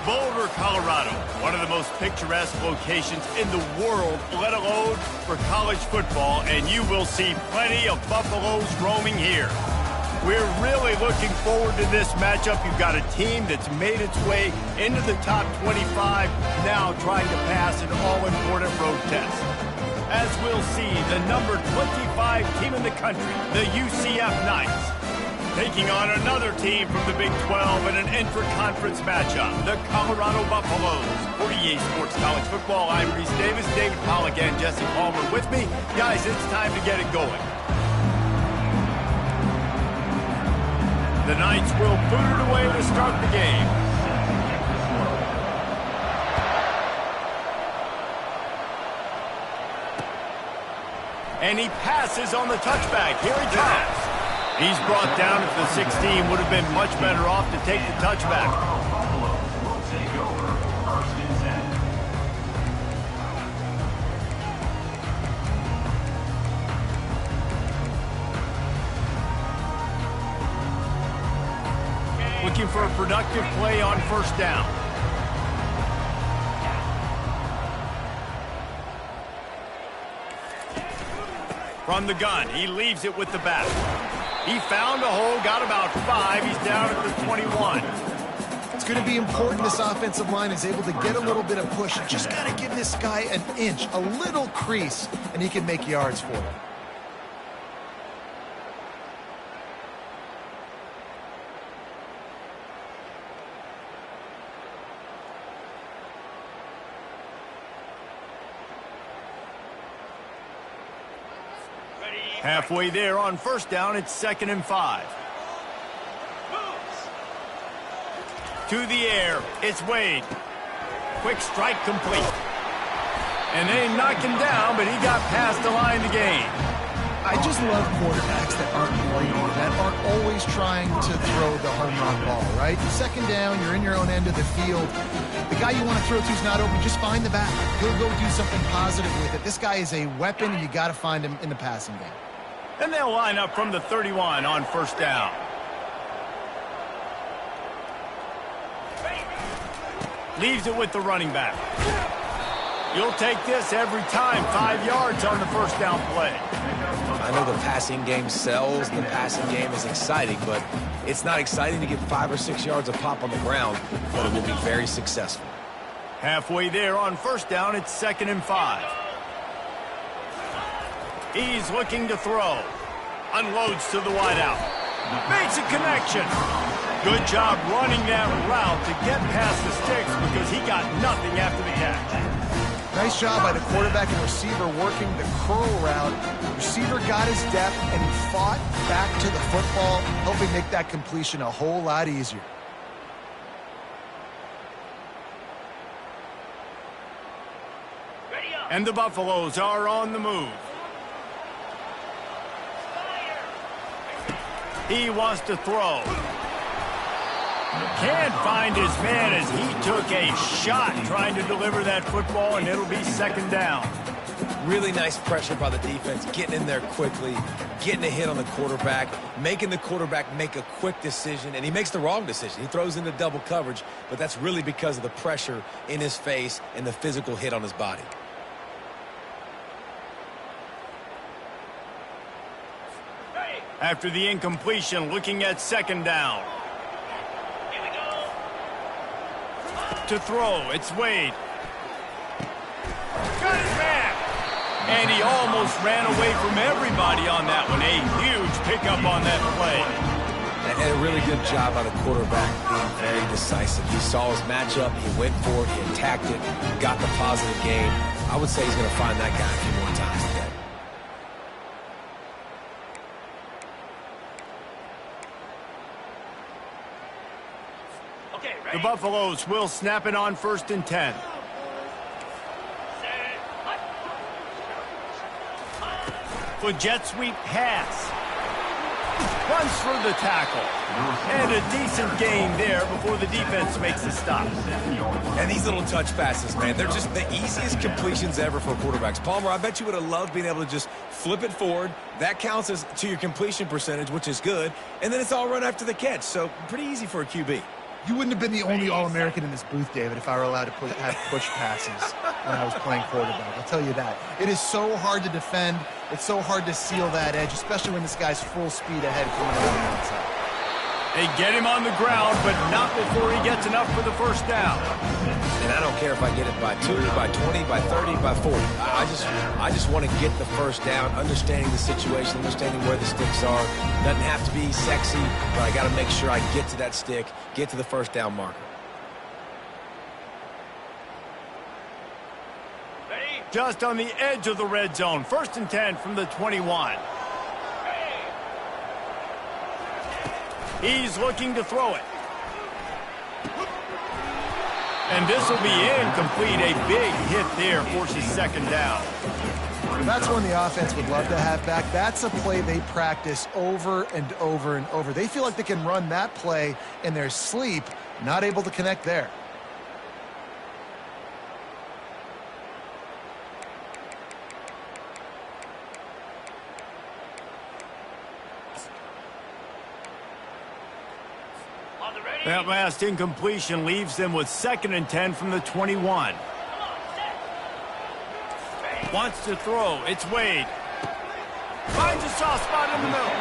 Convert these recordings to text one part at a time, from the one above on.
Boulder, Colorado, one of the most picturesque locations in the world, let alone for college football, and you will see plenty of Buffaloes roaming here. We're really looking forward to this matchup. You've got a team that's made its way into the top 25, now trying to pass an all-important road test. As we'll see, the number 25 team in the country, the UCF Knights, taking on another team from the Big 12 in an intra-conference matchup, the Colorado Buffaloes. For EA Sports College Football, I'm Reese Davis, David Pollack, and Jesse Palmer with me. Guys, it's time to get it going. The Knights will boot it away to start the game. And he passes on the touchback. Here he comes. He's brought down at the 16. Would have been much better off to take the touchback. Looking for a productive play on first down. From the gun, he leaves it with the back. He found a hole, got about 5. He's down at the 21. It's going to be important this offensive line is able to get a little bit of push. Just got to give this guy an inch, a little crease, and he can make yards for it. Halfway there on first down, it's 2nd and 5. To the air, it's Wade. Quick strike complete. And they knock him down, but he got past the line to gain. I just love quarterbacks that aren't greedy, that aren't always trying to throw the home run ball, right? 2nd down, you're in your own end of the field. The guy you want to throw to is not open. Just find the back. He'll go do something positive with it. This guy is a weapon, and you got to find him in the passing game. And they'll line up from the 31 on first down. Leaves it with the running back. You'll take this every time. 5 yards on the first down play. I know the passing game sells, and the passing game is exciting, but it's not exciting to get 5 or 6 yards of pop on the ground, but it will be very successful. Halfway there on first down, it's 2nd and 5. He's looking to throw. Unloads to the wideout. Makes a connection. Good job running that route to get past the sticks because he got nothing after the catch. Nice job by the quarterback and receiver working the curl route. Receiver got his depth, and he fought back to the football, helping make that completion a whole lot easier. And the Buffaloes are on the move. He wants to throw. Can't find his man as he took a shot trying to deliver that football, and it'll be 2nd down. Really nice pressure by the defense, getting in there quickly, getting a hit on the quarterback, making the quarterback make a quick decision, and he makes the wrong decision. He throws into double coverage, but that's really because of the pressure in his face and the physical hit on his body. After the incompletion, looking at 2nd down. To throw, it's Wade. Got his man. And he almost ran away from everybody on that one. A huge pickup on that play. And a really good job by the quarterback being very decisive. He saw his matchup, he went for it, he attacked it, got the positive gain. I would say he's going to find that guy a few more times today. The Buffaloes will snap it on 1st and 10. For jet sweep pass. Runs for the tackle. And a decent gain there before the defense makes the stop. And these little touch passes, man, they're just the easiest completions ever for quarterbacks. Palmer, I bet you would have loved being able to just flip it forward. That counts as to your completion percentage, which is good. And then it's all run after the catch, so pretty easy for a QB. You wouldn't have been the only All-American in this booth, David, if I were allowed to have push passes when I was playing quarterback. I'll tell you that. It is so hard to defend. It's so hard to seal that edge, especially when this guy's full speed ahead coming around the outside. They get him on the ground, but not before he gets enough for the first down. And I don't care if I get it by 2, by 20, by 30, by 40. I just want to get the first down, understanding the situation, understanding where the sticks are. Doesn't have to be sexy, but I got to make sure I get to that stick, get to the first down marker. Just on the edge of the red zone. 1st and 10 from the 21. He's looking to throw it. And this will be incomplete. A big hit there forces 2nd down. That's one the offense would love to have back. That's a play they practice over and over and over. They feel like they can run that play in their sleep, not able to connect there. That last incompletion leaves them with 2nd and 10 from the 21. Wants to throw. It's Wade. Finds a soft spot in the middle.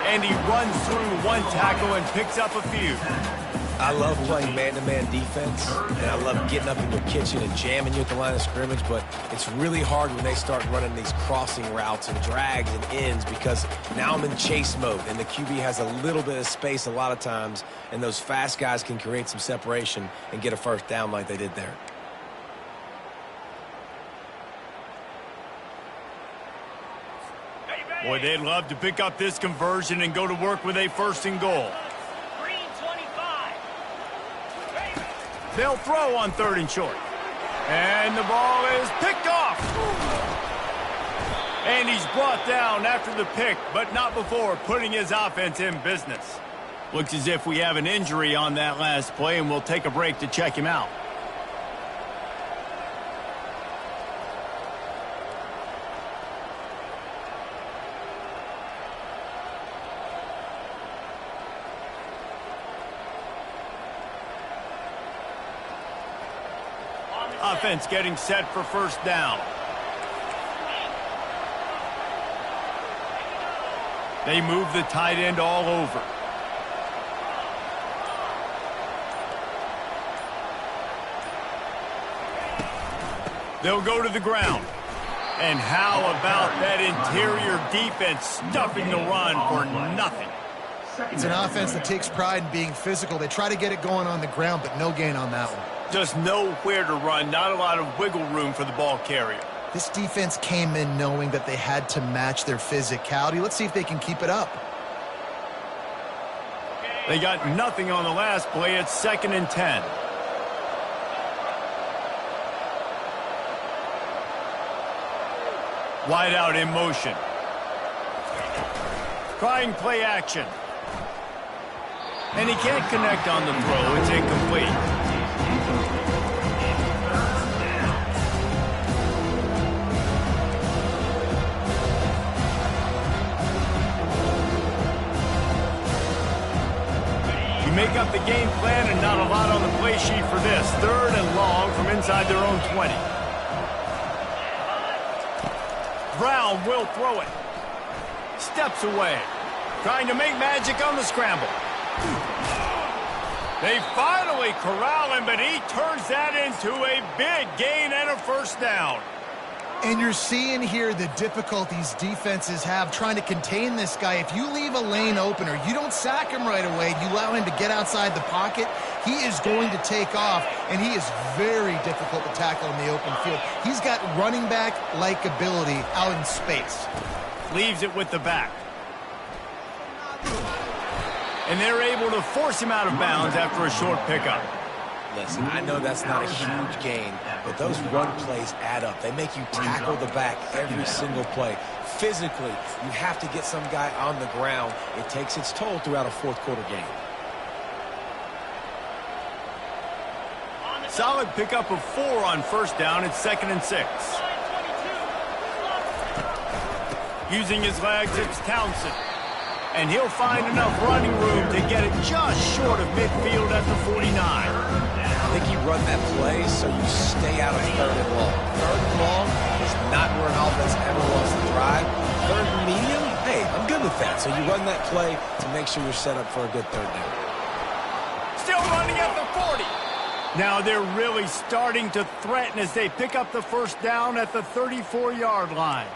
And he runs through one tackle and picks up a few. I love playing man-to-man defense, and I love getting up in your kitchen and jamming you at the line of scrimmage, but it's really hard when they start running these crossing routes and drags and ends because now I'm in chase mode, and the QB has a little bit of space a lot of times, and those fast guys can create some separation and get a first down like they did there. Boy, they'd love to pick up this conversion and go to work with a 1st and goal. They'll throw on 3rd and short. And the ball is picked off. And he's brought down after the pick, but not before putting his offense in business. Looks as if we have an injury on that last play, and we'll take a break to check him out. Offense getting set for 1st down. They move the tight end all over. They'll go to the ground. And how about that interior defense stuffing the run for nothing? It's an offense that takes pride in being physical. They try to get it going on the ground, but no gain on that one. Just nowhere to run, not a lot of wiggle room for the ball carrier. This defense came in knowing that they had to match their physicality. Let's see if they can keep it up. They got nothing on the last play. It's 2nd and 10. Wide out in motion. Trying play action. And he can't connect on the throw. It's incomplete. Make up the game plan and not a lot on the play sheet for this. 3rd and long from inside their own 20. Brown will throw it. Steps away. Trying to make magic on the scramble. They finally corral him, but he turns that into a big gain and a 1st down. And you're seeing here the difficulties defenses have trying to contain this guy. If you leave a lane open or you don't sack him right away, you allow him to get outside the pocket, he is going to take off, and he is very difficult to tackle in the open field. He's got running back-like ability out in space. Leaves it with the back. And they're able to force him out of bounds after a short pickup. Listen, I know that's not a huge gain, but those run plays add up. They make you tackle the back every single play. Physically, you have to get some guy on the ground. It takes its toll throughout a 4th quarter game. Solid pickup of 4 on 1st down. It's 2nd and 6. Using his legs, it's Townsend. And he'll find enough running room to get it just short of midfield at the 49. I think he run that play so you stay out of third and long. Third and long is not where an offense ever wants to drive. Third and medium, hey, I'm good with that. So you run that play to make sure you're set up for a good third down. Still running at the 40. Now they're really starting to threaten as they pick up the first down at the 34-yard line.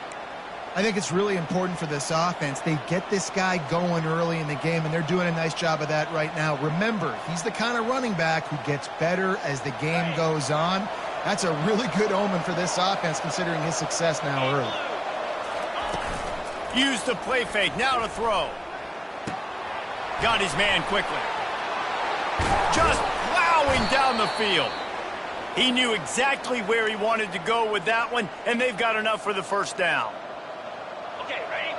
I think it's really important for this offense. They get this guy going early in the game, and they're doing a nice job of that right now. Remember, he's the kind of running back who gets better as the game goes on. That's a really good omen for this offense, considering his success now early. Use the play fake, now to throw. Got his man quickly. Just plowing down the field. He knew exactly where he wanted to go with that one, and they've got enough for the first down. Okay, ready?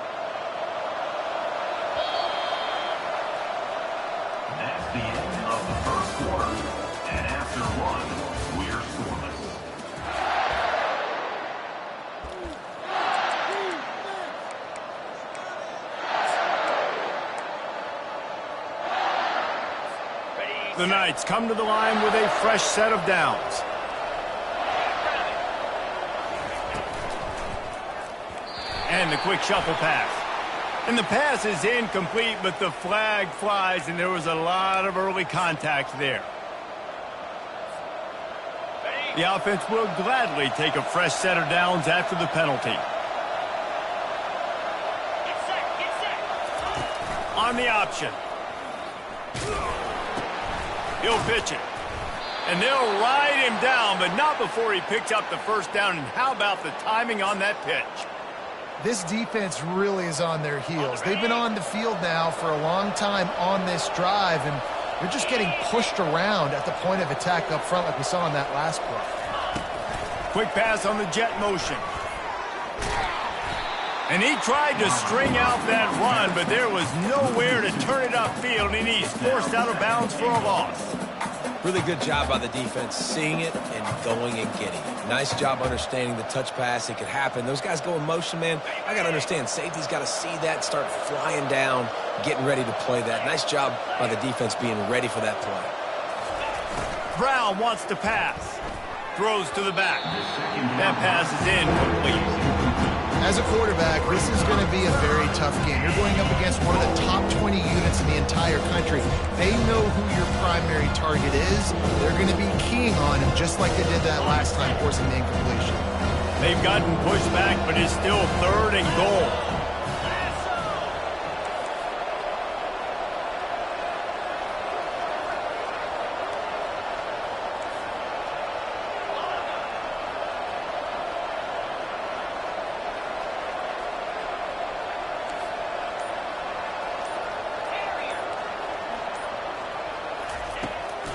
That's the end of the first quarter. And after one, we're scoreless. The Knights come to the line with a fresh set of downs. And the quick shuffle pass. And the pass is incomplete, but the flag flies, and there was a lot of early contact there. The offense will gladly take a fresh set of downs after the penalty. Get set. On the option. He'll pitch it. And they'll ride him down, but not before he picks up the first down. And how about the timing on that pitch? This defense really is on their heels. They've been on the field now for a long time on this drive, and they're just getting pushed around at the point of attack up front like we saw on that last play. Quick pass on the jet motion. And he tried to string out that run, but there was nowhere to turn it upfield, and he's forced out of bounds for a loss. Really good job by the defense, seeing it and going and getting it. Nice job understanding the touch pass. It could happen. Those guys go in motion, man. I got to understand, safety's got to see that, start flying down, getting ready to play that. Nice job by the defense being ready for that play. Brown wants to pass. Throws to the back. That pass is incomplete. As a quarterback, this is going to be a very tough game. You're going up against one of the top 20 units in the entire country. They know who your primary target is. They're going to be keying on him, just like they did that last time, forcing the incompletion. They've gotten pushed back, but it's still 3rd and goal.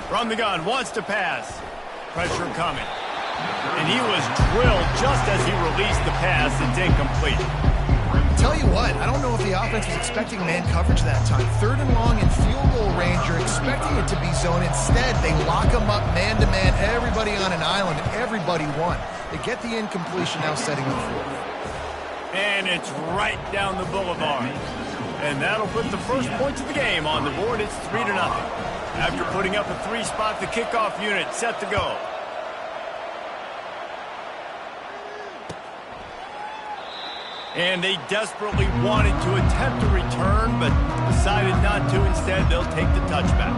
From the gun, wants to pass. Pressure coming. And he was drilled just as he released the pass. It's incomplete. Tell you what, I don't know if the offense was expecting man coverage that time. 3rd and long in field goal range, you're expecting it to be zone. Instead, they lock them up man-to-man, everybody on an island, and everybody won. They get the incompletion, now setting the forward. And it's right down the boulevard. And that'll put the first points of the game on the board. It's 3-0. After putting up a 3-spot, the kickoff unit set to go. And they desperately wanted to attempt a return, but decided not to. Instead, they'll take the touchback.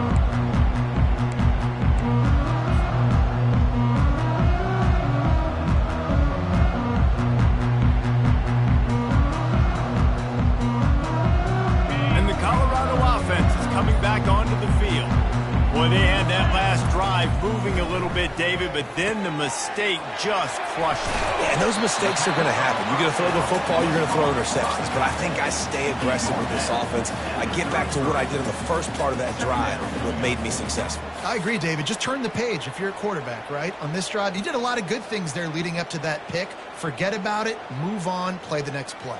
And the Colorado offense is coming back onto the field. Boy, they had that last drive moving a little bit, David, but then the mistake just crushed it. Yeah, and those mistakes are going to happen. You're going to throw the football, you're going to throw interceptions. But I think I stay aggressive with this offense. I get back to what I did in the first part of that drive, what made me successful. I agree, David. Just turn the page if you're a quarterback, right? On this drive, you did a lot of good things there leading up to that pick. Forget about it, move on, play the next play.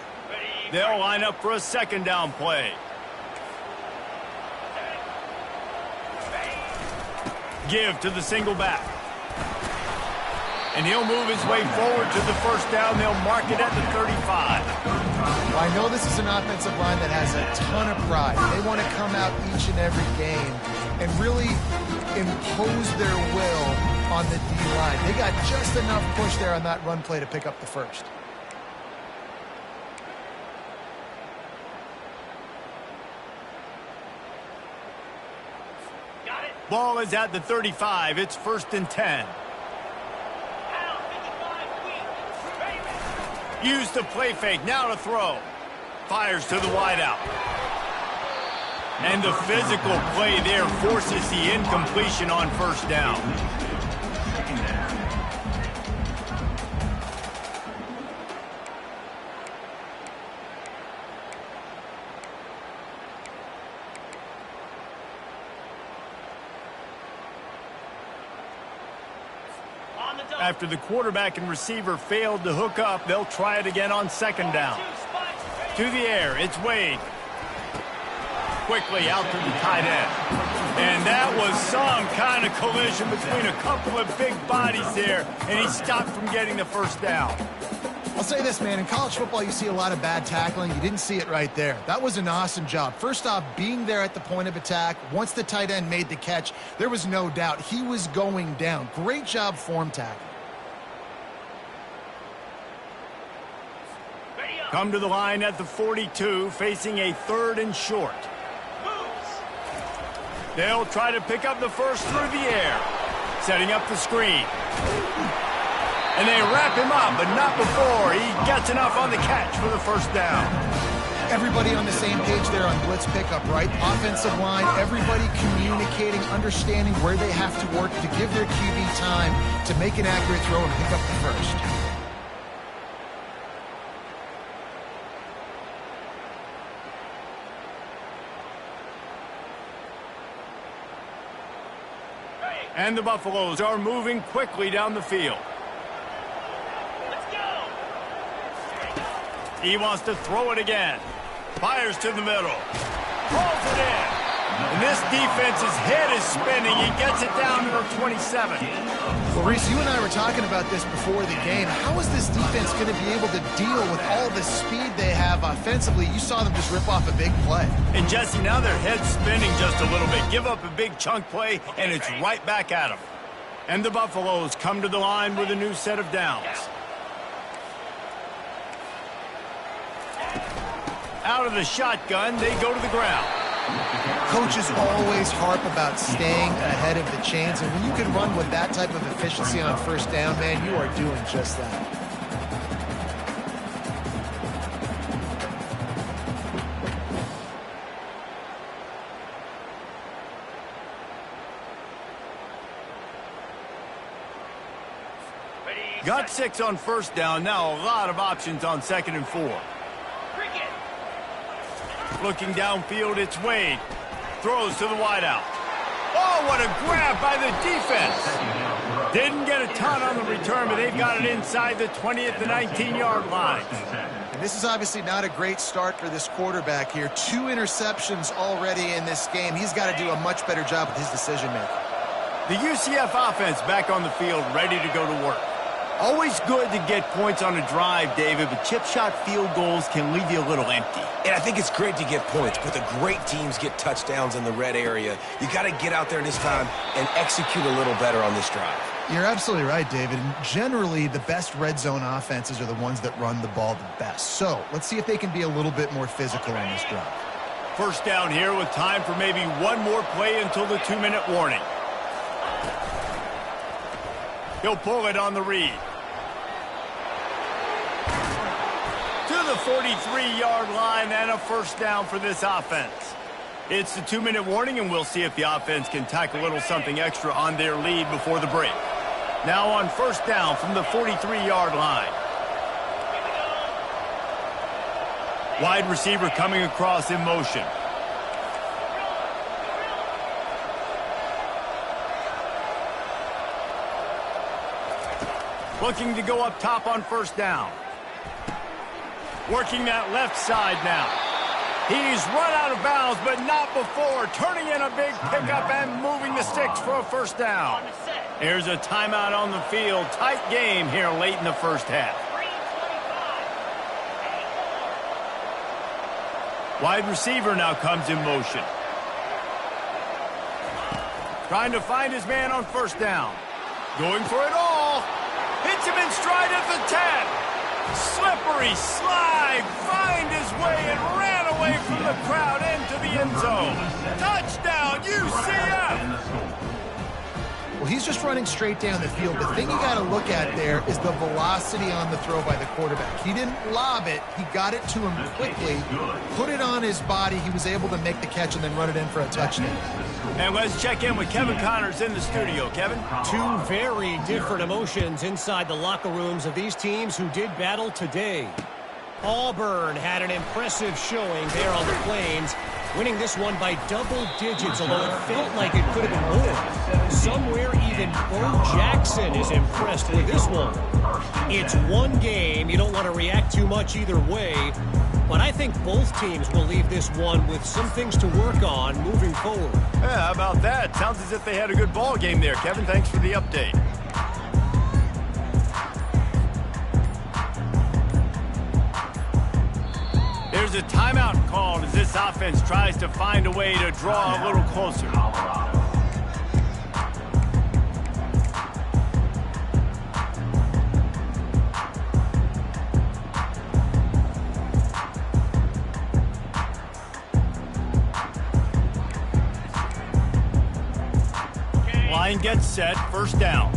They'll line up for a 2nd down play. Give to the single back. And he'll move his way forward to the first down. They'll mark it at the 35. Well, I know this is an offensive line that has a ton of pride. They want to come out each and every game and really impose their will on the D-line. They got just enough push there on that run play to pick up the first. Got it. Ball is at the 35. It's 1st and 10. Out, 55, weak. Ready, Use the play fake. Now to throw. Fires to the wideout. And the physical play there forces the incompletion on 1st down. Second down. on the double. After the quarterback and receiver failed to hook up, they'll try it again on 2nd down. Two spots, ready. To the air, it's Wade. Quickly out to the tight end. And that was some kind of collision between a couple of big bodies there, and he stopped from getting the 1st down. I'll say this, man. In college football, you see a lot of bad tackling. You didn't see it right there. That was an awesome job. First off, being there at the point of attack. Once the tight end made the catch, there was no doubt he was going down. Great job form tackling. Ready up. Come to the line at the 42, facing a 3rd and short. Moves. They'll try to pick up the first through the air. Setting up the screen. And they wrap him up, but not before he gets enough on the catch for the 1st down. Everybody on the same page there on blitz pickup, right? Offensive line, everybody communicating, understanding where they have to work to give their QB time to make an accurate throw and pick up the first. And the Buffaloes are moving quickly down the field. Let's go. He wants to throw it again. Fires to the middle. Pulls it in. And this defense's head is spinning. He gets it down to the 27. Well, Reese, you and I were talking about this before the game. How is this defense going to be able to deal with all the speed they have offensively? You saw them just rip off a big play. And Jesse, now their head's spinning just a little bit. Give up a big chunk play, and it's right back at them. And the Buffaloes come to the line with a new set of downs. Out of the shotgun, they go to the ground. Coaches always harp about staying ahead of the chains, and when you can run with that type of efficiency on 1st down, man, you are doing just that. Ready. Got 6 on 1st down. Now a lot of options on 2nd and 4. Cricket. Looking downfield, it's Wade. Throws to the wideout. Oh, what a grab by the defense. Didn't get a ton on the return, but they've got it inside the 20 at the 19-yard line. And this is obviously not a great start for this quarterback here. 2 interceptions already in this game. He's got to do a much better job with his decision-making. The UCF offense back on the field, ready to go to work. Always good to get points on a drive, David, but chip shot field goals can leave you a little empty. And I think it's great to get points, but the great teams get touchdowns in the red area. You got to get out there this time and execute a little better on this drive. You're absolutely right, David. And generally, the best red zone offenses are the ones that run the ball the best. So let's see if they can be a little bit more physical on this drive. 1st down here with time for maybe one more play until the 2-minute warning. He'll pull it on the read. To the 43-yard line and a 1st down for this offense. It's the 2-minute warning, and we'll see if the offense can tack a little something extra on their lead before the break. Now on 1st down from the 43-yard line. Wide receiver coming across in motion. Looking to go up top on 1st down. Working that left side now. He's run out of bounds, but not before. Turning in a big pickup and moving the sticks for a 1st down. On the set. Here's a timeout on the field. Tight game here late in the 1st half. Wide receiver now comes in motion. Trying to find his man on first down. Going for it all. Hits him in stride at the 10. Slippery slide. Find his way and ran away from the crowd into the end zone. Touchdown, UCF! Well, he's just running straight down the field. The thing you got to look at there is the velocity on the throw by the quarterback. He didn't lob it. He got it to him quickly, put it on his body. He was able to make the catch and then run it in for a touchdown. And let's check in with Kevin Connors in the studio. Kevin? Two very different emotions inside the locker rooms of these teams who did battle today. Auburn had an impressive showing there on the Plains, winning this one by double digits, although it felt like it could have been more. Somewhere even Bo Jackson is impressed with this one. It's one game. You don't want to react too much either way, but I think both teams will leave this one with some things to work on moving forward. Yeah, how about that? Sounds as if they had a good ball game there, Kevin. Thanks for the update. There's a timeout called as this offense tries to find a way to draw a little closer. Line gets set, first down.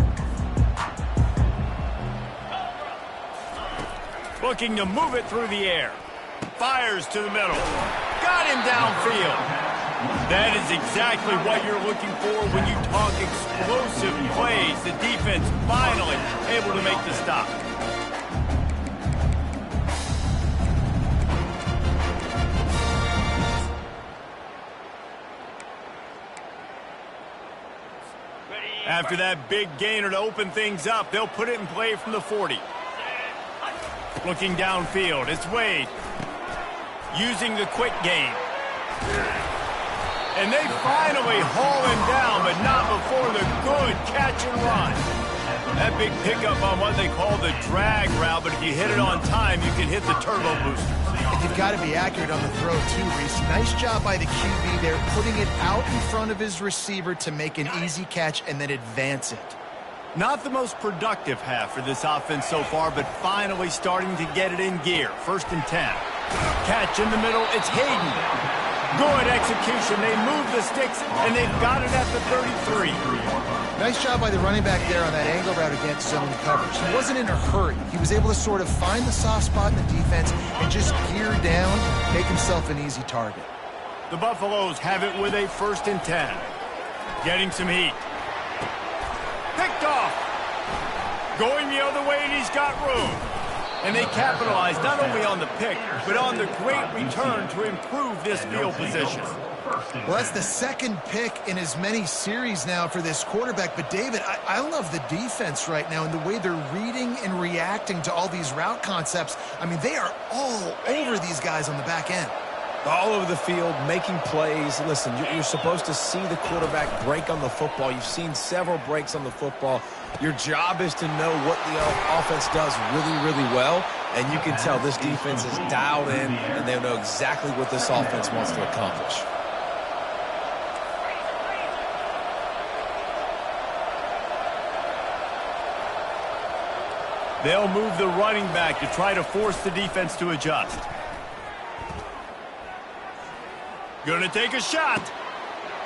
Looking to move it through the air. Fires to the middle. Got him downfield. That is exactly what you're looking for when you talk explosive plays. The defense finally able to make the stop. After that big gainer to open things up, they'll put it in play from the 40. Looking downfield, it's Wade. Using the quick game. And they finally haul him down, but not before the good catch and run. That big pickup on what they call the drag route, but if you hit it on time, you can hit the turbo booster. And you've got to be accurate on the throw, too, Reese. Nice job by the QB there, putting it out in front of his receiver to make an easy catch and then advance it. Not the most productive half for this offense so far, but finally starting to get it in gear. First and 10. Catch in the middle, it's Hayden. Good execution. They move the sticks, and they've got it at the 33. Nice job by the running back there on that angle route against zone coverage. He wasn't in a hurry. He was able to sort of find the soft spot in the defense and just gear down, make himself an easy target. The Buffaloes have it with a first and 10. Getting some heat. Picked off. Going the other way, and he's got room. And they capitalize not only on the pick, but on the great return to improve this field position. Well, that's the second pick in as many series now for this quarterback. But, David, I love the defense right now and the way they're reading and reacting to all these route concepts. I mean, they are all over these guys on the back end. All over the field, making plays. Listen, you're supposed to see the quarterback break on the football. You've seen several breaks on the football. Your job is to know what the offense does really, really well, and you can tell this defense is dialed in, and they know exactly what this offense wants to accomplish. They'll move the running back to try to force the defense to adjust. Gonna take a shot.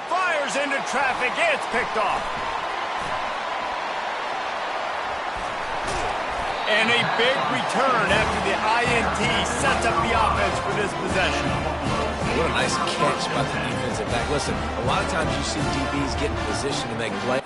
Fires into traffic. It's picked off. And a big return after the INT sets up the offense for this possession. What a nice catch by the defensive back. Listen, a lot of times you see DBs get in position to make plays.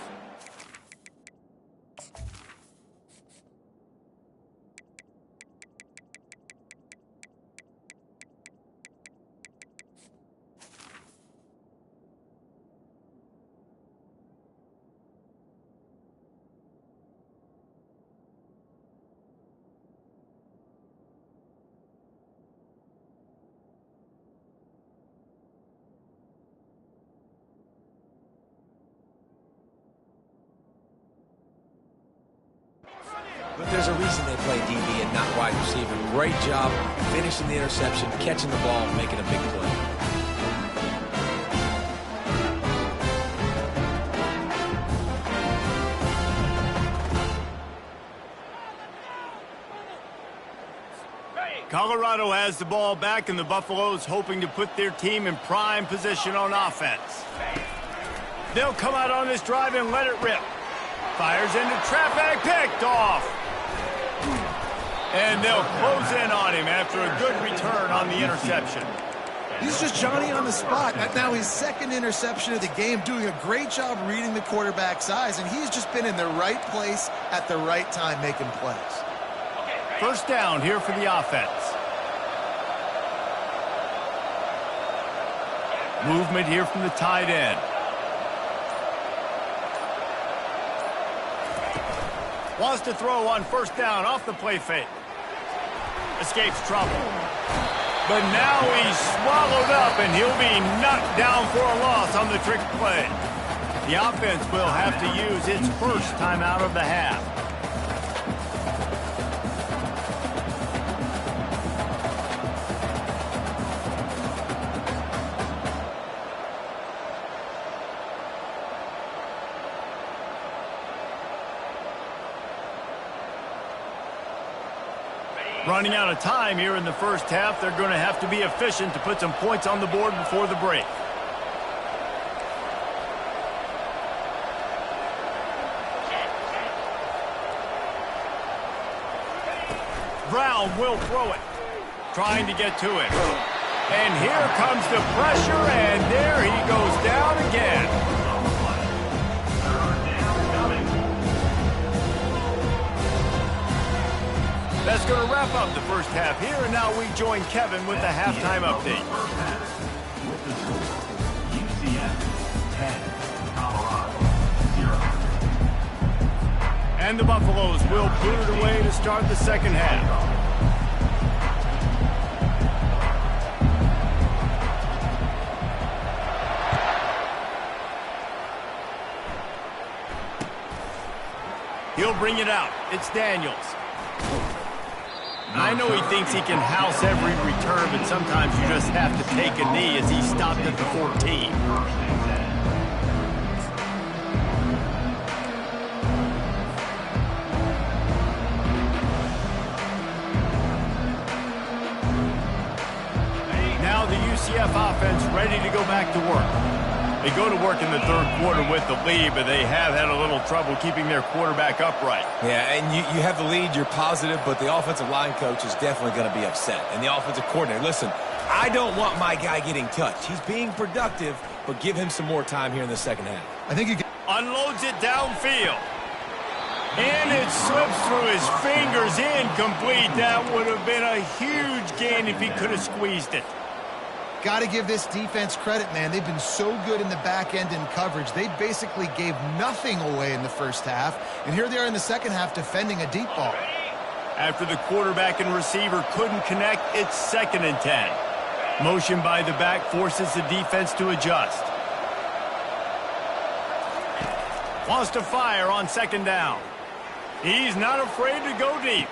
But there's a reason they play DB and not wide receiver. Great job finishing the interception, catching the ball, and making a big play. Colorado has the ball back, and the Buffaloes hoping to put their team in prime position on offense. They'll come out on this drive and let it rip. Fires into traffic, picked off. And they'll close in on him after a good return on the interception. He's just Johnny on the spot. Now his second interception of the game, doing a great job reading the quarterback's eyes, and he's just been in the right place at the right time making plays. First down here for the offense. Movement here from the tight end. Wants to throw on first down off the play fake. Escapes trouble. But now he's swallowed up, and he'll be knocked down for a loss on the trick play. The offense will have to use its first timeout of the half. Running out of time here in the first half. They're going to have to be efficient to put some points on the board before the break. Brown will throw it. Trying to get to it. And here comes the pressure, and there he goes down again. That's going to wrap up the first half here, and now we join Kevin with the halftime update. With the score, UCF 10, Colorado 0. And the Buffaloes will put it away to start the second half. He'll bring it out. It's Daniels. I know he thinks he can house every return, but sometimes you just have to take a knee as he stopped at the 14. Now the UCF offense ready to go back to work. They go to work in the third quarter with the lead, but they have had a little trouble keeping their quarterback upright. Yeah, and you have the lead, you're positive, but the offensive line coach is definitely going to be upset. And the offensive coordinator, listen, I don't want my guy getting touched. He's being productive, but give him some more time here in the second half. I think you can... Unloads it downfield. And it slips through his fingers, incomplete. That would have been a huge gain if he could have squeezed it. Got to give this defense credit, man. They've been so good in the back end in coverage. They basically gave nothing away in the first half, and here they are in the second half defending a deep ball. After the quarterback and receiver couldn't connect, it's 2nd and 10. Motion by the back forces the defense to adjust. Wants to fire on 2nd down. He's not afraid to go deep.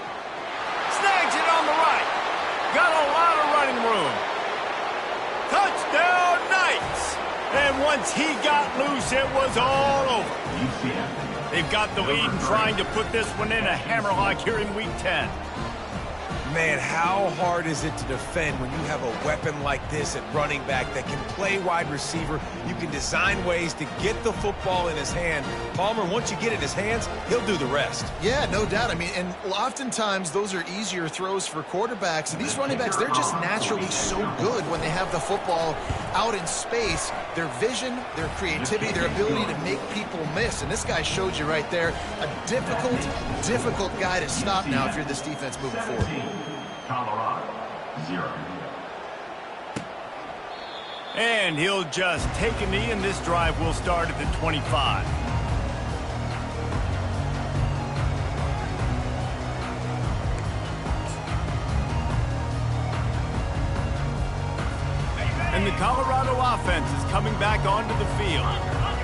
Snags it on the right. Got a lot of running room. Touchdown, Knights! And once he got loose, it was all over. They've got the lead and trying to put this one in a hammerlock here in Week 10. Man, how hard is it to defend when you have a weapon like this at running back that can play wide receiver? You can design ways to get the football in his hand. Palmer, once you get it in his hands, he'll do the rest. Yeah, no doubt. I mean, and oftentimes those are easier throws for quarterbacks. And these running backs, they're just naturally so good when they have the football out in space. Their vision, their creativity, their ability to make people miss. And this guy showed you right there, a difficult guy to stop now if you're this defense moving forward. Colorado 0. And he'll just take a knee, and this drive will start at the 25. And the Colorado offense is coming back onto the field.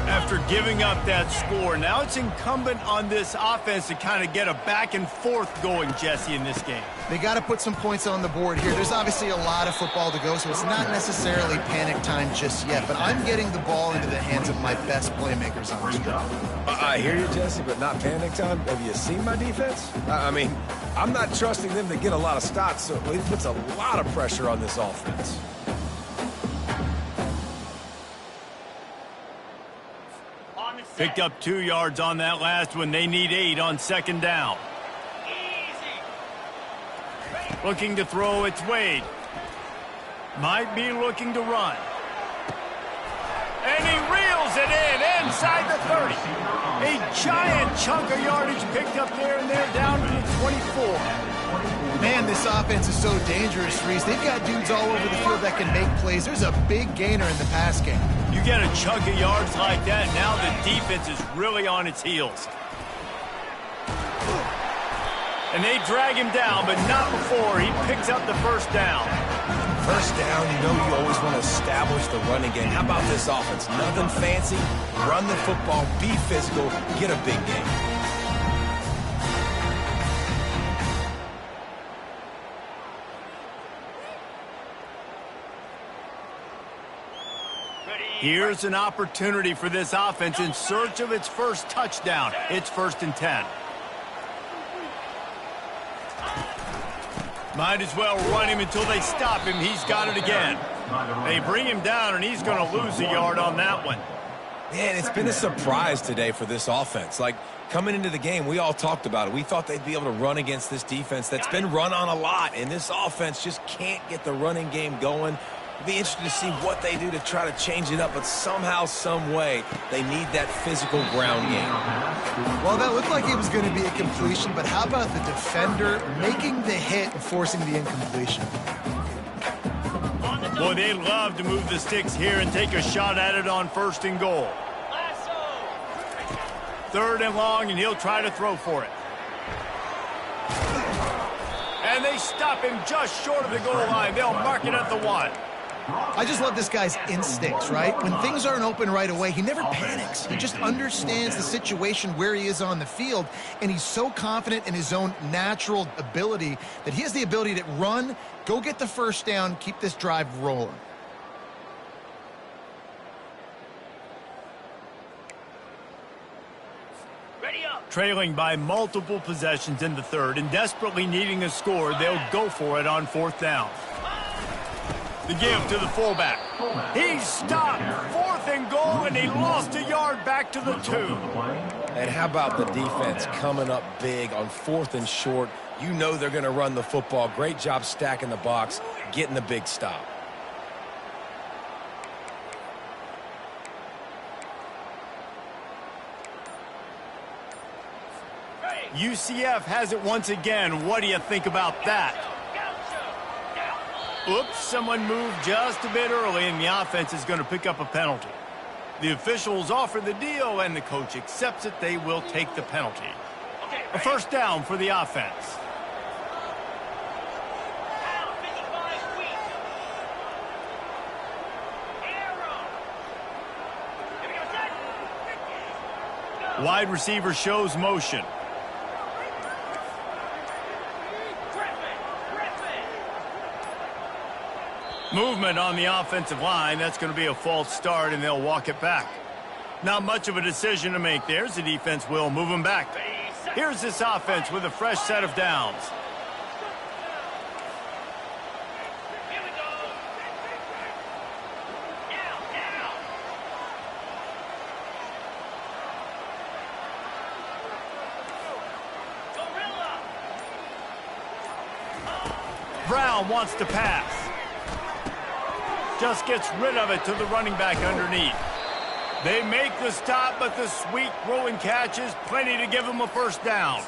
After giving up that score, now it's incumbent on this offense to kind of get a back and forth going, Jesse, in this game. They got to put some points on the board here. There's obviously a lot of football to go, so it's not necessarily panic time just yet, but I'm getting the ball into the hands of my best playmakers on this drive. I hear you, Jesse, but not panic time. Have you seen my defense? I mean, I'm not trusting them to get a lot of stops, so it puts a lot of pressure on this offense. Picked up 2 yards on that last one. They need 8 on second down. Looking to throw, it's Wade. Might be looking to run. And he reels it in inside the 30. A giant chunk of yardage picked up there, and they're down to the 24. Man, this offense is so dangerous, Reese. They've got dudes all over the field that can make plays. There's a big gainer in the pass game. You get a chunk of yards like that, now the defense is really on its heels. And they drag him down, but not before he picks up the first down. First down, you know you always want to establish the running game. How about this offense? Nothing fancy. Run the football, be physical, get a big game. Here's an opportunity for this offense in search of its first touchdown. It's 1st and 10. Might as well run him until they stop him. He's got it again. They bring him down, and he's going to lose a yard on that one. Man, it's been a surprise today for this offense. Like, coming into the game, we all talked about it. We thought they'd be able to run against this defense that's been run on a lot, and this offense just can't get the running game going. It'll be interesting to see what they do to try to change it up, but somehow, some way, they need that physical ground game. Well, that looked like it was going to be a completion, but how about the defender making the hit and forcing the incompletion? Boy, they love to move the sticks here and take a shot at it on 1st and goal. 3rd and long, and he'll try to throw for it. And they stop him just short of the goal line. They'll mark it at the 1. I just love this guy's instincts, right? When things aren't open right away, he never panics. He just understands the situation where he is on the field, and he's so confident in his own natural ability that he has the ability to run, go get the first down, keep this drive rolling. Trailing by multiple possessions in the 3rd and desperately needing a score, they'll go for it on 4th down. The give to the fullback. He's stopped. 4th and goal, and he lost a yard back to the 2. And how about the defense coming up big on 4th and short? You know they're going to run the football. Great job stacking the box, getting the big stop. UCF has it once again. What do you think about that? Oops, someone moved just a bit early, and the offense is going to pick up a penalty. The officials offer the deal, and the coach accepts it. They will take the penalty. A 1st down for the offense. Wide receiver shows motion. Movement on the offensive line. That's going to be a false start, and they'll walk it back. Not much of a decision to make there, as the defense will move them back. Here's this offense with a fresh set of downs. Here we go. Now. Gorilla. Brown wants to pass. Just gets rid of it to the running back underneath. They make the stop, but the sweet throwing catch is plenty to give them a 1st down.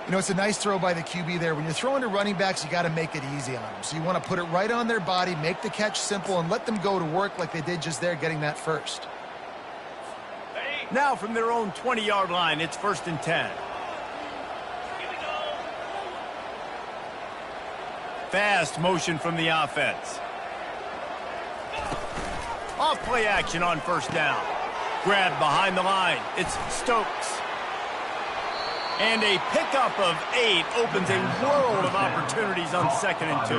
You know, it's a nice throw by the QB there. When you're throwing to running backs, you got to make it easy on them. So you want to put it right on their body, make the catch simple, and let them go to work like they did just there, getting that first. Now from their own 20-yard line, it's 1st and 10. Here we go. Fast motion from the offense. Off play action on 1st down. Grab behind the line. It's Stokes. And a pickup of 8 opens a world of opportunities on 2nd and 2.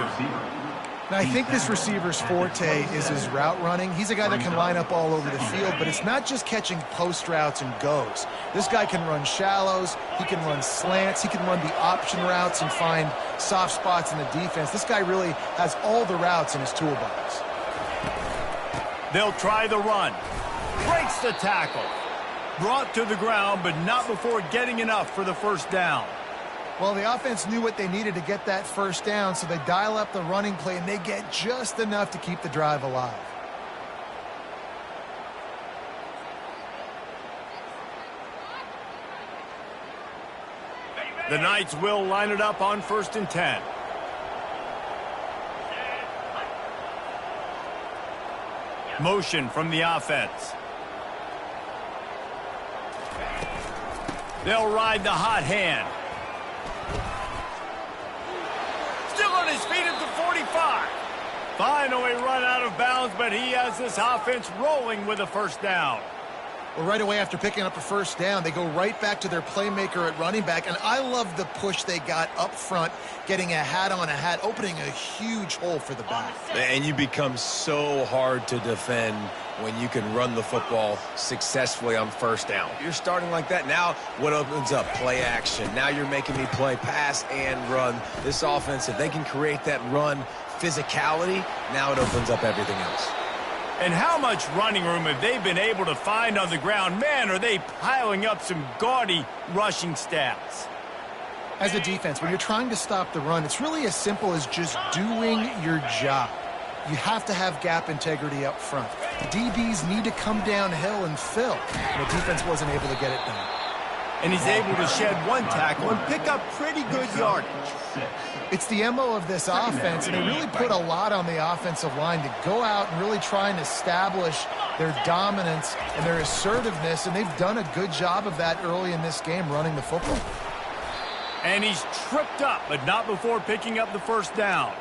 Now, I think this receiver's forte is his route running. He's a guy that can line up all over the field, but it's not just catching post routes and goes. This guy can run shallows, he can run slants, he can run the option routes and find soft spots in the defense. This guy really has all the routes in his toolbox. They'll try the run. Breaks the tackle. Brought to the ground, but not before getting enough for the first down. Well, the offense knew what they needed to get that first down, so they dial up the running play, and they get just enough to keep the drive alive. The Knights will line it up on 1st and 10. Motion from the offense. They'll ride the hot hand. Still on his feet at the 45. Finally run out of bounds, but he has this offense rolling with a first down. Well, right away after picking up a first down, they go right back to their playmaker at running back, and I love the push they got up front, getting a hat on a hat, opening a huge hole for the back. And you become so hard to defend when you can run the football successfully on first down. You're starting like that. Now what opens up? Play action. Now you're making me play pass and run. This offense, if they can create that run physicality, now it opens up everything else. And how much running room have they been able to find on the ground? Man, are they piling up some gaudy rushing stats. As a defense, when you're trying to stop the run, it's really as simple as just doing your job. You have to have gap integrity up front. DBs need to come downhill and fill. The defense wasn't able to get it done. And he's able to shed one tackle and pick up pretty good yardage. It's the MO of this offense, and they really put a lot on the offensive line to go out and really try and establish their dominance and their assertiveness, and they've done a good job of that early in this game running the football. And he's tripped up, but not before picking up the first down.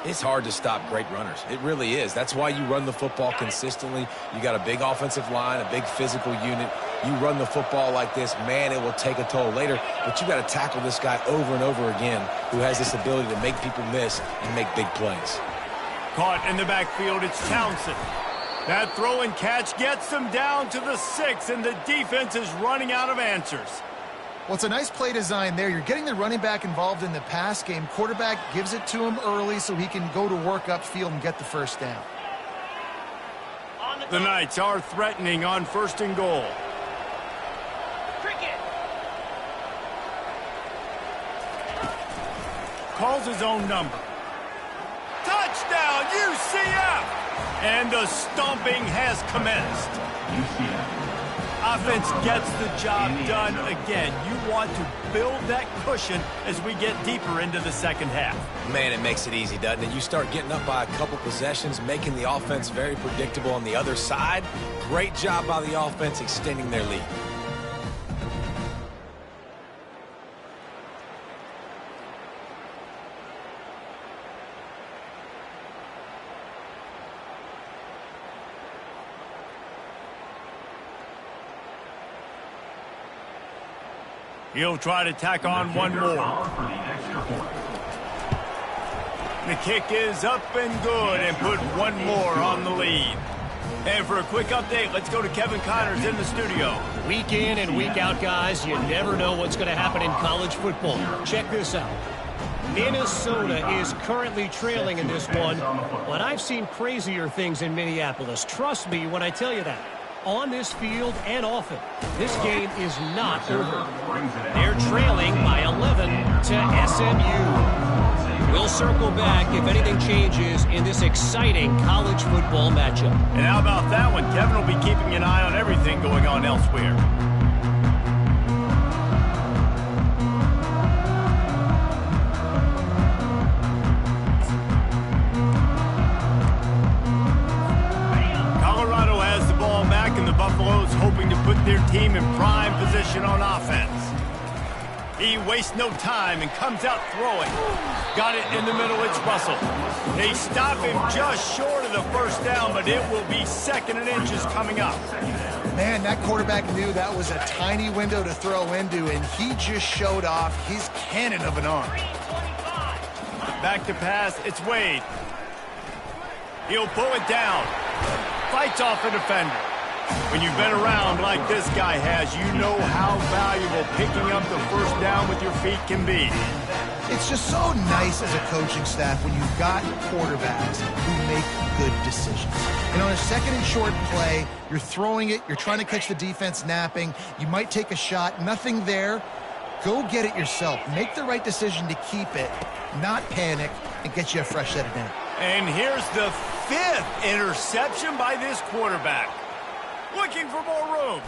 It's hard to stop great runners. It really is. That's why you run the football consistently. You got a big offensive line, a big physical unit. You run the football like this, man, it will take a toll later. But you got to tackle this guy over and over again who has this ability to make people miss and make big plays. Caught in the backfield, it's Townsend. That throw and catch gets them down to the 6, and the defense is running out of answers. Well, it's a nice play design there. You're getting the running back involved in the pass game. Quarterback gives it to him early so he can go to work upfield and get the first down. The Knights are threatening on 1st and goal. Cricket. Calls his own number. Touchdown, UCF! And the stomping has commenced. Offense gets the job done again. You want to build that cushion as we get deeper into the second half. Man, it makes it easy, doesn't it? You start getting up by a couple possessions, making the offense very predictable on the other side. Great job by the offense extending their lead. He'll try to tack on one more. The kick is up and good and put one more on the lead. And for a quick update, let's go to Kevin Connors in the studio. Week in and week out, guys, you never know what's going to happen in college football. Check this out. Minnesota is currently trailing in this one, but I've seen crazier things in Minneapolis. Trust me when I tell you that. On this field and off it, this game is not over. They're trailing by 11 to SMU. We'll circle back if anything changes in this exciting college football matchup. And how about that one? Kevin will be keeping an eye on everything going on elsewhere. Colorado has the ball back, and the Buffaloes hoping to put their team in prime position on offense. He wastes no time and comes out throwing. Got it in the middle, it's Russell. They stop him just short of the first down, but it will be 2nd and inches coming up. Man, that quarterback knew that was a tiny window to throw into, and he just showed off his cannon of an arm. Back to pass, it's Wade. He'll pull it down. Fights off a defender. When you've been around like this guy has, you know how valuable picking up the first down with your feet can be. It's just so nice as a coaching staff when you've got quarterbacks who make good decisions. And on a second and short play, you're throwing it, you're trying to catch the defense napping, you might take a shot, nothing there. Go get it yourself. Make the right decision to keep it, not panic, and get you a fresh set of downs. And here's the 5th interception by this quarterback. Looking for more room.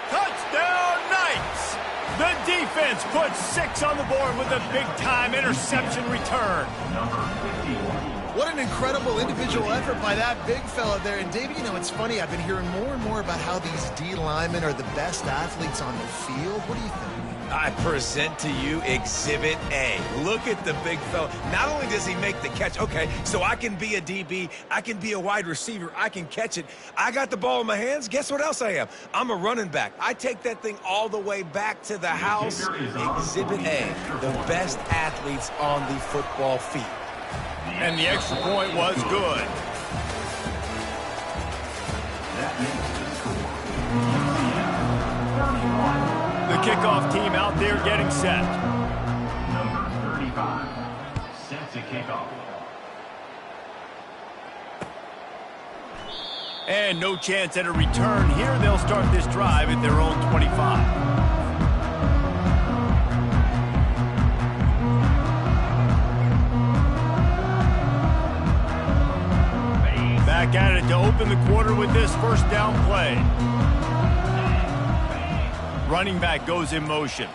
Touchdown, Knights! The defense puts 6 on the board with a big-time interception return. What an incredible individual effort by that big fella there. And, Davey, you know, it's funny. I've been hearing more and more about how these D linemen are the best athletes on the field. What do you think? I present to you Exhibit A. Look at the big fella. Not only does he make the catch, okay, so I can be a DB, I can be a wide receiver, I can catch it. I got the ball in my hands. Guess what else I am? I'm a running back. I take that thing all the way back to the house. Exhibit A, the best athletes on the football field. And the extra point was good. That makes the score. The kickoff team out there getting set. Number 35, set to kick off. And no chance at a return here. They'll start this drive at their own 25. Back at it to open the quarter with this first down play. Running back goes in motion.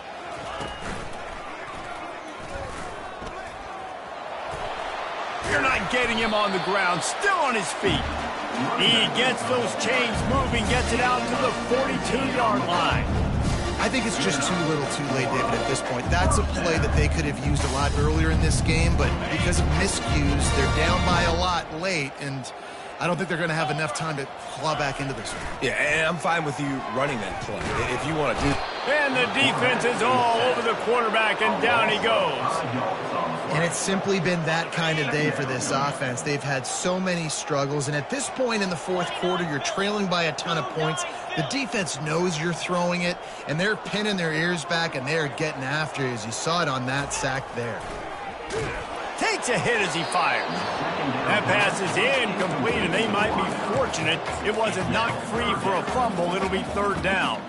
You're not getting him on the ground, still on his feet. He gets those chains moving, gets it out to the 42-yard line. I think it's just too little too late, David, at this point. That's a play that they could have used a lot earlier in this game, but because of miscues, they're down by a lot late, and I don't think they're going to have enough time to claw back into this one. Yeah, and I'm fine with you running that play if you want to do. And the defense is all over the quarterback, and down he goes. And it's simply been that kind of day for this offense. They've had so many struggles, and at this point in the fourth quarter, you're trailing by a ton of points. The defense knows you're throwing it, and they're pinning their ears back, and they're getting after you, as you saw it on that sack there. Takes a hit as he fires. That pass is incomplete, and they might be fortunate it wasn't knocked free for a fumble. It'll be third down.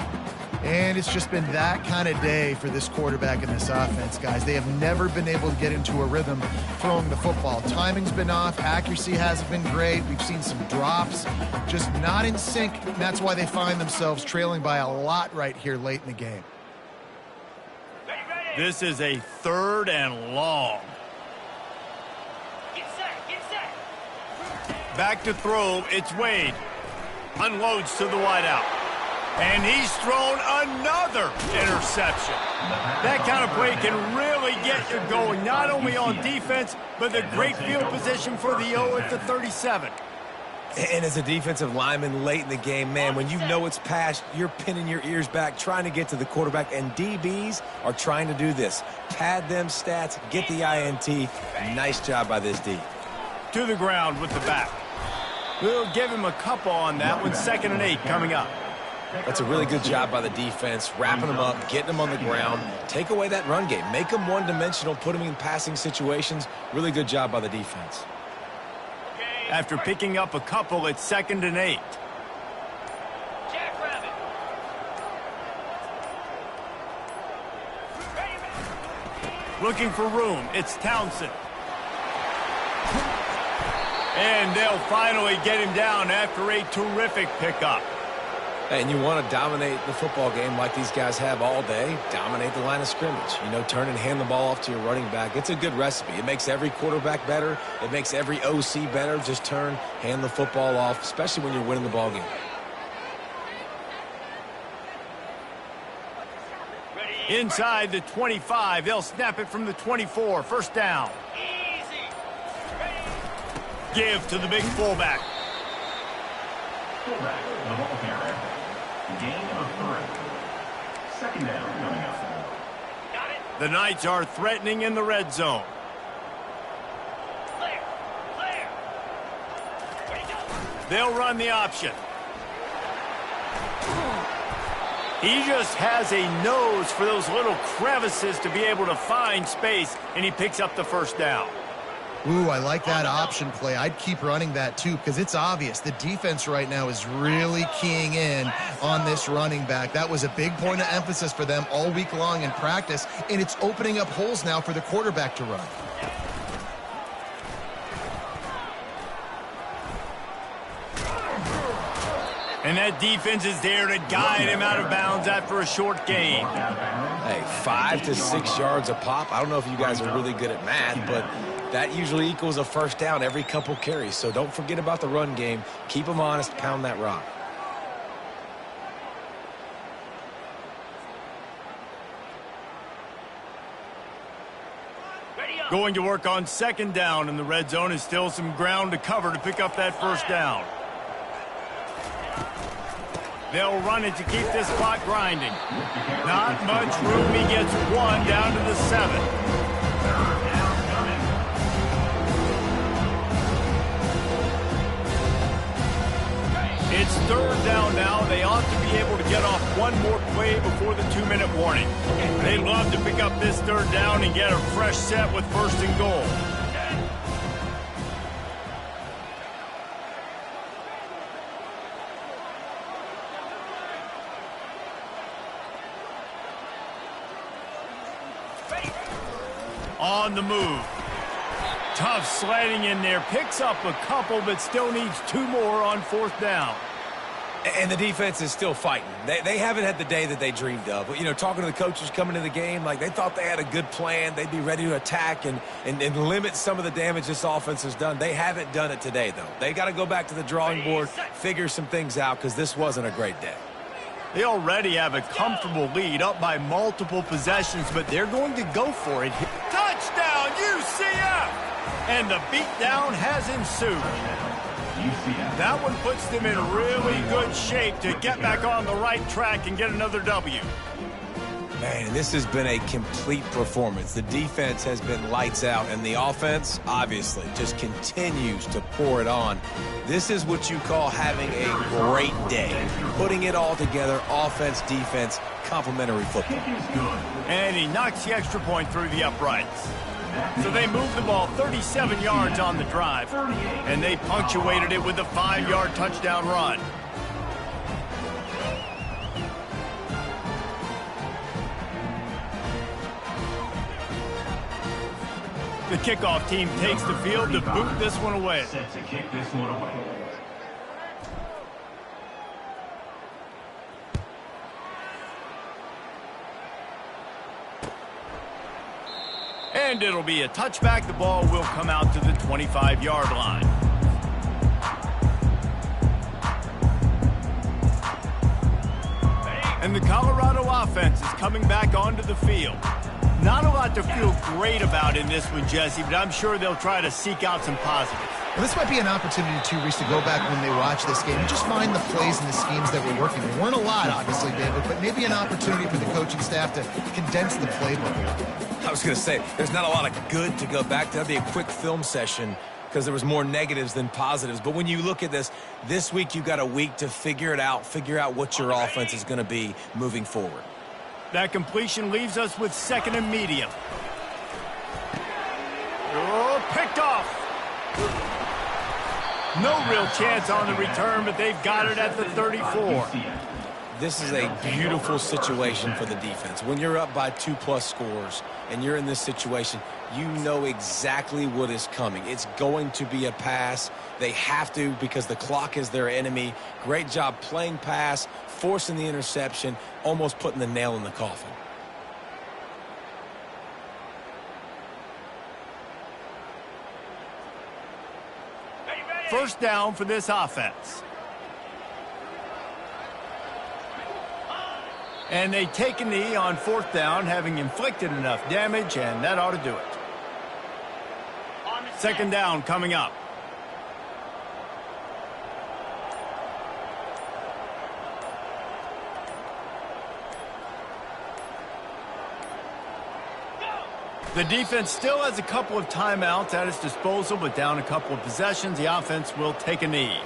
And it's just been that kind of day for this quarterback and this offense, guys. They have never been able to get into a rhythm throwing the football. Timing's been off. Accuracy hasn't been great. We've seen some drops, just not in sync. And that's why they find themselves trailing by a lot right here late in the game. This is a 3rd and long. Get set, get set. Back to throw, it's Wade. Unloads to the wideout. And he's thrown another interception. That kind of play can really get you going, not only on defense, but the great field position for the O at the 37. And as a defensive lineman late in the game, man, when you know it's past, you're pinning your ears back, trying to get to the quarterback, and DBs are trying to do this. Pad them stats, get the INT. Nice job by this D. To the ground with the back. We'll give him a couple on that one. 2nd and 8 coming up. That's a really good job by the defense, wrapping them up, getting them on the ground. Take away that run game. Make them one-dimensional, put them in passing situations. Really good job by the defense. After picking up a couple, it's 2nd and 8. Jackrabbit. Looking for room, it's Townsend. And they'll finally get him down after a terrific pickup. And you want to dominate the football game like these guys have all day. Dominate the line of scrimmage. You know, turn and hand the ball off to your running back. It's a good recipe. It makes every quarterback better. It makes every OC better. Just turn, hand the football off, especially when you're winning the ball game. Inside the 25, they'll snap it from the 24. First down. Easy. Give to the big fullback. Fullback, the ball carrier. Gain of 3. Second down coming up. Got it. The Knights are threatening in the red zone. Clear. Clear. Ready to go. They'll run the option. He just has a nose for those little crevices to be able to find space, and he picks up the first down. Ooh, I like that option play. I'd keep running that too because it's obvious. The defense right now is really keying in on this running back. That was a big point of emphasis for them all week long in practice, and it's opening up holes now for the quarterback to run. And that defense is there to guide him out of bounds after a short gain. Hey, 5 to 6 yards a pop. I don't know if you guys are really good at math, but that usually equals a first down every couple carries. So don't forget about the run game. Keep them honest, pound that rock. Ready up. Going to work on second down in the red zone is still some ground to cover to pick up that first down. They'll run it to keep this clock grinding. Not much room. He gets one down to the 7. Third down coming. It's third down now. They ought to be able to get off one more play before the 2-minute warning. They'd love to pick up this third down and get a fresh set with first and goal. On the move. Tough sliding in there. Picks up a couple, but still needs 2 more on fourth down. And the defense is still fighting. They haven't had the day that they dreamed of. But, you know, talking to the coaches coming into the game, like they thought they had a good plan. They'd be ready to attack and limit some of the damage this offense has done. They haven't done it today, though. They got to go back to the drawing board, figure some things out, because this wasn't a great day. They already have a comfortable lead, up by multiple possessions, but they're going to go for it. Touchdown, UCF! And the beatdown has ensued. That one puts them in really good shape to get back on the right track and get another W. Man, this has been a complete performance. The defense has been lights out, and the offense, obviously, just continues to pour it on. This is what you call having a great day. Putting it all together, offense, defense, complementary football. And he knocks the extra point through the uprights. So they moved the ball 37 yards on the drive, and they punctuated it with a 5-yard touchdown run. The kickoff team takes the field to boot this one away. Set to kick this one away. And it'll be a touchback. The ball will come out to the 25-yard line. And the Colorado offense is coming back onto the field. Not a lot to feel great about in this one, Jesse, but I'm sure they'll try to seek out some positives. Well, this might be an opportunity, too, Reese, to go back when they watch this game and just find the plays and the schemes that were working. There weren't a lot, obviously, David, but maybe an opportunity for the coaching staff to condense the playbook. I was going to say, there's not a lot of good to go back to. That'd be a quick film session because there was more negatives than positives. But when you look at this week you got a week to figure it out, figure out what your offense is going to be moving forward. That completion leaves us with second and medium. Oh, picked off. No real chance on the return, but they've got it at the 34. This is a beautiful situation for the defense. When you're up by 2+ scores and you're in this situation, you know exactly what is coming. It's going to be a pass. They have to because the clock is their enemy. Great job playing pass, forcing the interception, almost putting the nail in the coffin. First down for this offense. And they take a knee on fourth down, having inflicted enough damage, and that ought to do it. Second down coming up. The defense still has a couple of timeouts at its disposal, but down a couple of possessions, the offense will take a knee.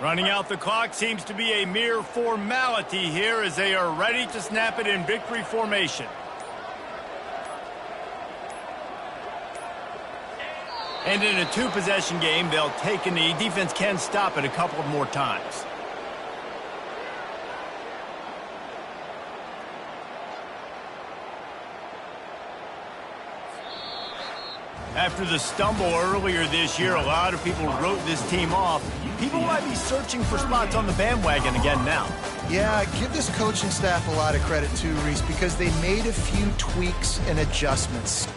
Running out the clock seems to be a mere formality here as they are ready to snap it in victory formation. And in a two-possession game, they'll take a knee. Defense can stop it a couple of more times. After the stumble earlier this year, a lot of people wrote this team off. People might be searching for spots on the bandwagon again now. Yeah, give this coaching staff a lot of credit too, Reese, because they made a few tweaks and adjustments.